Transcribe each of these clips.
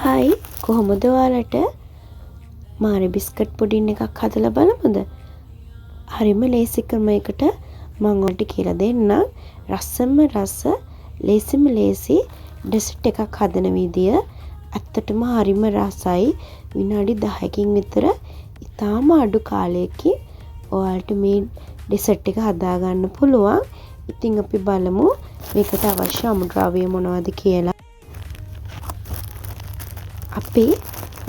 හයි කොහොමද ඔයාලට Marie biscuit pudding එකක් හදලා බලමුද? හරිම ලේසි ක්‍රමයකට මම ඔයාලට කියලා දෙන්නම්. රසම රස ලේසිම ලේසි ඩෙසර්ට් එකක් හදන විදිය. ඇත්තටම හරිම රසයි. විනාඩි 10කින් විතර ඉතාම අඩු කාලයකින් ඔයාලට මේ ඩෙසර්ට් එක හදා ගන්න පුළුවන්. ඉතින් අපි බලමු මේකට අවශ්‍ය අමුද්‍රව්‍ය මොනවද කියලා. අපි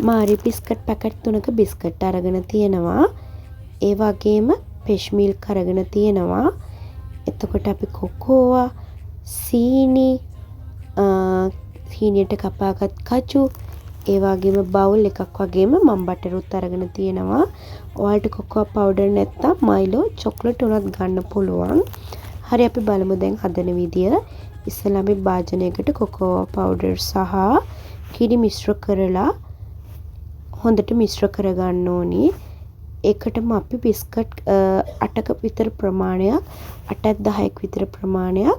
මාරි බිස්කට් පැකට් 3ක බිස්කට් අරගෙන තියෙනවා. ඒ වගේම ෆ්‍රෙෂ් මිල්ක් අරගෙන තියෙනවා. එතකොට අපි කොකෝවා, සීනියට කපාගත් කජු, ඒ වගේම බවුල් එකක් වගේම මම බටර් උත් අරගෙන තියෙනවා. ඔයාලට කොකෝවා පවුඩර් නැත්නම් මයිලෝ චොක්ලට් උනත් ගන්න පුළුවන්. හරි අපි බලමු දැන් හදන විදිය. ඉස්සෙල්ලා අපි භාජනයකට කොකෝවා පවුඩර් සහ කිරි මිශ්‍ර කරලා හොඳට මිශ්‍ර කරගන්න ඕනි. ඒකටම අපි බිස්කට් 8ක විතර ප්‍රමාණයක් 8ක් 10ක් විතර ප්‍රමාණයක්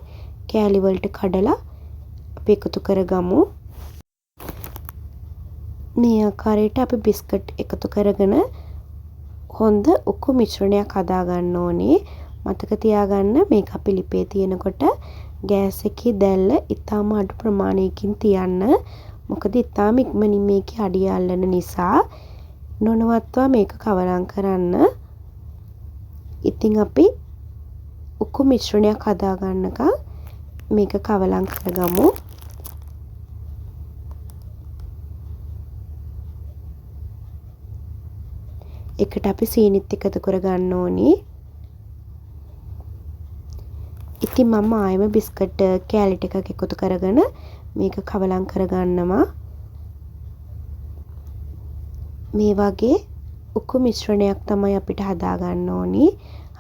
කෑලි වලට කඩලා අපි එකතු කරගමු. මේ ආකාරයට අපි බිස්කට් එකතු කරගෙන හොඳ උකු මිශ්‍රණයක් හදා ගන්න ඕනේ. මතක තියාගන්න මේක අපි ලිපේ තියෙනකොට ගෑස් එකේ දැල්ල ඉතාම අඩු ප්‍රමාණයකින් තියන්න. මොකද ඉතාම ඉක්මනින් මේකේ අඩිය අල්ලන නිසා නොනවත්වා මේක කවරම් කරන්න. ඉතින් අපි උකු මිශ්‍රණයක් හදා ගන්නකම් මේක කවලම් කරගමු. එකට අපි සීනිත් එකතු කරගන්න ඕනි. ඉතින් මම ආයෙම බිස්කට් කෑලි ටිකක් එකතු කරගෙන මේක කවලම් කරගන්නවා. මේ වගේ උකු මිශ්‍රණයක් තමයි අපිට හදා ගන්න ඕනි.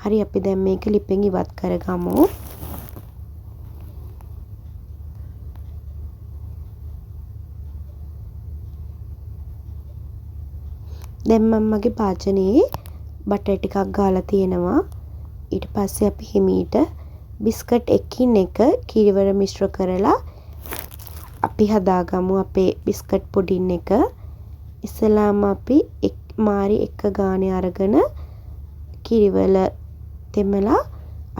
හරි අපි දැන් මේක ලිපෙන් ඉවත් කරගමු. දැන් මම මගේ භාජනයේ බටර් ටිකක් ගාලා තියෙනවා. ඊට පස්සේ අපි හිමීට බිස්කට් එකින් එක කිරිවර මිශ්‍ර කරලා අපි හදාගමු අපේ බිස්කට් පුඩින් එක. ඉස්සෙල්ලාම අපි මාරි එක ගානේ අරගෙන කිරිවල තෙමලා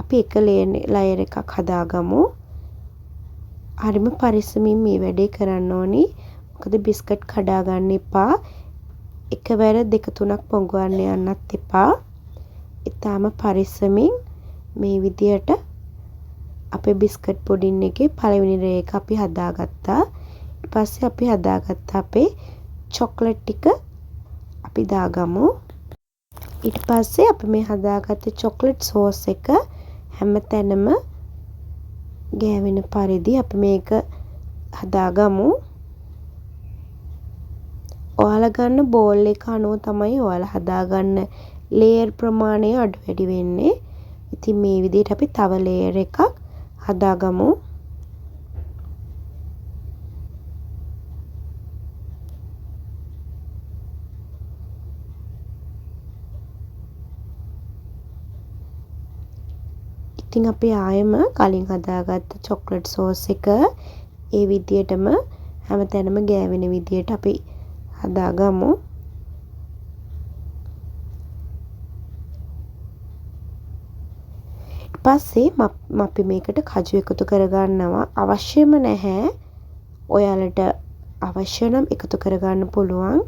අපි එක ලයර් එකක් හදාගමු. හරිම පරිස්සමින් මේ වැඩේ කරන්න ඕනි. මොකද බිස්කට් කඩා ගන්න එපා. එකවර 2-3ක් පොඟවන්න යන්නත් එපා. ඊටාම පරිස්සමින් මේ විදියට අපේ බිස්කට් පුඩින් එකේ පළවෙනි ලේයර් එක අපි හදාගත්තා. ඊට පස්සේ අපි හදාගත්ත අපේ චොක්ලට් ටික අපි දාගමු. ඊට පස්සේ අපි මේ හදාගත්ත චොක්ලට් සෝස් එක හැමතැනම ගෑවෙන පරිදි අපි මේක හදාගමු. ඔයාලා ගන්න බෝල් එක අනුව තමයි ඔයාලා හදාගන්න ලේයර් ප්‍රමාණය අඩු වැඩි වෙන්නේ. ඉතින් මේ විදිහට අපි තව ලේයර් එකක් හදාගමු. ඉතින් අපි ආයෙම කලින් හදාගත්ත චොක්ලට් සෝස් එක ඒ විදිහටම හැමතැනම ගෑවෙන විදිහට අපි හදාගමු. ඊට පස්සේ අපි මේකට කජු එකතු කරගන්නවා. අවශ්‍යම නැහැ. ඔයාලට අවශ්‍ය නම් එකතු කරගන්න පුළුවන්.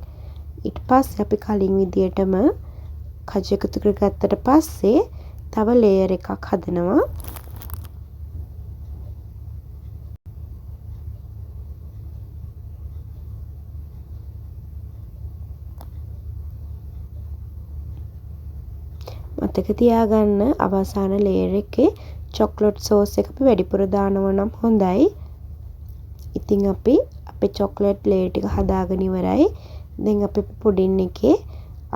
ඊට පස්සේ අපි කලින් විදිහටම කජු එකතු කරගත්තට පස්සේ තව ලේයර් එකක් හදනවා. මතක තියාගන්න අවසාන ලේයර් එකේ චොක්ලට් සෝස් එක අපි වැඩිපුර දානවා නම් හොඳයි. ඉතින් අපි අපේ චොක්ලට් ලේයර් ටික හදාගෙන ඉවරයි. දැන් අපි පුඩින් එකේ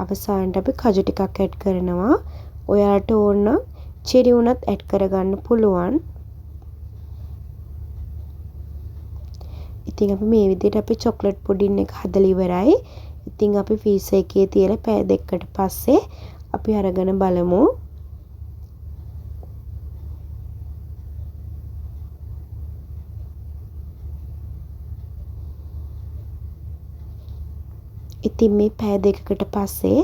අවසානට අපි කජු ටිකක් ඇඩ් කරනවා. ඔයාලට ඕන නම් චෙරි උනත් ඇඩ් කරගන්න පුළුවන්. ඉතින් අපි මේ විදිහට අපි චොක්ලට් පුඩින් එක හදලා ඉවරයි. ඉතින් අපි ෆ්‍රීසර් එකේ තියලා පැය දෙකකට පස්සේ අපි අරගෙන බලමු. ඉතින් මේ පැය දෙකකට පස්සේ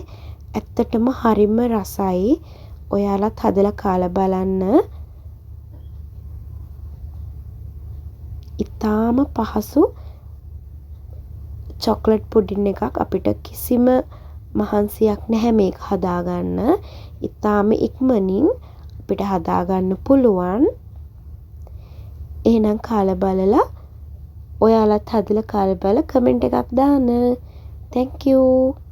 ඇත්තටම හරිම රසයි. ඔයාලත් හදලා කාලා බලන්න. ඉතාම පහසු චොක්ලට් පුඩින් එකක්. අපිට කිසිම මහන්සියක් නැහැ මේක හදාගන්න. ඉතාම ඉක්මනින් අපිට හදාගන්න පුළුවන්. එහෙනම් කාලා බලලා ඔයාලත් හදලා කාලා බලලා කමෙන්ට් එකක් දාන්න. Thank you.